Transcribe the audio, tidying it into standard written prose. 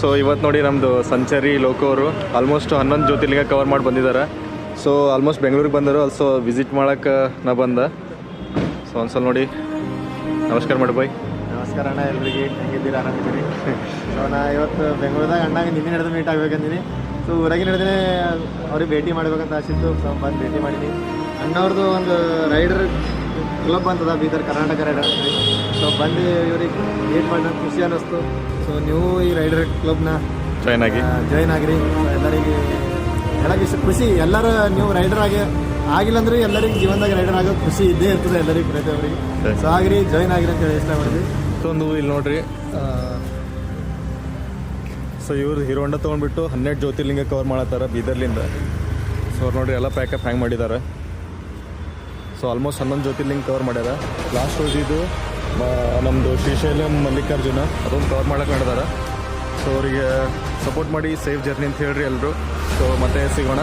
So ಇವತ್ತು ನೋಡಿ ನಮ್ಮದು ಸಂಚಾರಿ ಲೋಕ ಅವರು ಆಲ್ಮೋಸ್ಟ್ 11 ಜ್ಯೋತಿರ್ಲಿಂಗ ಕವರ್ ಮಾಡಿ ಬಂದಿದ್ದಾರೆ. ಸೊ ಆಲ್ಮೋಸ್ಟ್ ಬೆಂಗಳೂರಿಗೆ ಬಂದರು, ಆಲ್ಸೋ ವಿಸಿಟ್ ಮಾಡೋಕ್ಕೆ ನಾ ಬಂದ. ಸೊ ಒಂದ್ಸಲ ನೋಡಿ ನಮಸ್ಕಾರ ಮಾಡಿ ಬಾಯ್. ನಮಸ್ಕಾರ ಅಣ್ಣ, ಎಲ್ರಿಗೆ ಹೆಂಗಿದ್ದೀರಾ? ಆರಾಮಿದ್ದೀರಿ? ಸೊ ನಾ ಇವತ್ತು ಬೆಂಗಳೂರದಾಗ ಅಣ್ಣಾಗ ನಿನ್ನೆ ನಡೆದು ಮೀಟ್ ಆಗ್ಬೇಕಂದಿನಿ. ಸೊ ಊರಾಗಿ ನಡೆದೇ ಅವ್ರಿಗೆ ಭೇಟಿ ಮಾಡ್ಬೇಕಂತ ಆಸಿತ್ತು. ಸೊ ಬಂದು ಭೇಟಿ ಮಾಡೀನಿ. ಅಣ್ಣವ್ರದ್ದು ಒಂದು ರೈಡರ್ ಕ್ಲಬ್ ಅಂತದ ಬೀದರ್, ಕರ್ನಾಟಕ ರೈಡರ್ ಅಂತ. ಸೊ ಬಂದು ಇವ್ರಿಗೆ ಭೇಟಿ ಮಾಡಿ ಖುಷಿ ಅನ್ನಿಸ್ತು. ಸೊ ನೀವು ಈ ರೈಡರ್ ಕ್ಲಬ್ನ ಜಾಯ್ನ್ ಆಗಿರಿ. ಎಲ್ಲರಿಗೆ ಹೇಳಕ್ಕೆ ಖುಷಿ. ಎಲ್ಲರೂ ನೀವು ರೈಡರ್ ಆಗಿಲ್ಲ ಅಂದ್ರೆ ಎಲ್ಲರಿಗೆ ಜೀವನದಾಗ ರೈಡರ್ ಆಗೋದು ಖುಷಿ ಇದ್ದೇ ಇರ್ತದೆ ಎಲ್ಲರಿಗೂ, ಪ್ರತಿಯೊಬ್ಬರಿಗೆ. ಸೊ ಆಗಿರಿ, ಜಾಯ್ನ್ ಆಗಿರಿ ಅಂತ ಹೇಳಿ ಇಷ್ಟ ಮಾಡಿದ್ವಿ. ಮತ್ತೊಂದು ಇಲ್ಲಿ ನೋಡ್ರಿ, ಸೊ ಇವ್ರು ಹೀರೋ ಹೊಂಡ ತೊಗೊಂಡ್ಬಿಟ್ಟು 12 ಜ್ಯೋತಿರ್ಲಿಂಗ ಕವರ್ ಮಾಡತ್ತಾರ ಬೀದರ್ಲಿಂದ. ಸೊ ಅವ್ರು ನೋಡ್ರಿ ಎಲ್ಲ ಪ್ಯಾಕಪ್ ಹ್ಯಾಂಗ್ ಮಾಡಿದ್ದಾರೆ. ಸೊ ಆಲ್ಮೋಸ್ಟ್ 11 ಜ್ಯೋತಿರ್ಲಿಂಗ ಕವರ್ ಮಾಡ್ಯಾರ. ಲಾಸ್ಟ್ ಉಳಿದಿದ್ದು ನಮ್ಮದು ಶ್ರೀಶೈಲಂ ಮಲ್ಲಿಕಾರ್ಜುನ, ಅದೊಂದು ಕವರ್ ಮಾಡೋಕೆ ಮಾಡಿದಾರೆ. ಸೊ ಅವರಿಗೆ ಸಪೋರ್ಟ್ ಮಾಡಿ, ಸೇಫ್ ಜರ್ನಿ ಅಂತ ಹೇಳ್ರಿ ಎಲ್ಲರೂ. ಸೊ ಮತ್ತೆ ಸಿಗೋಣ.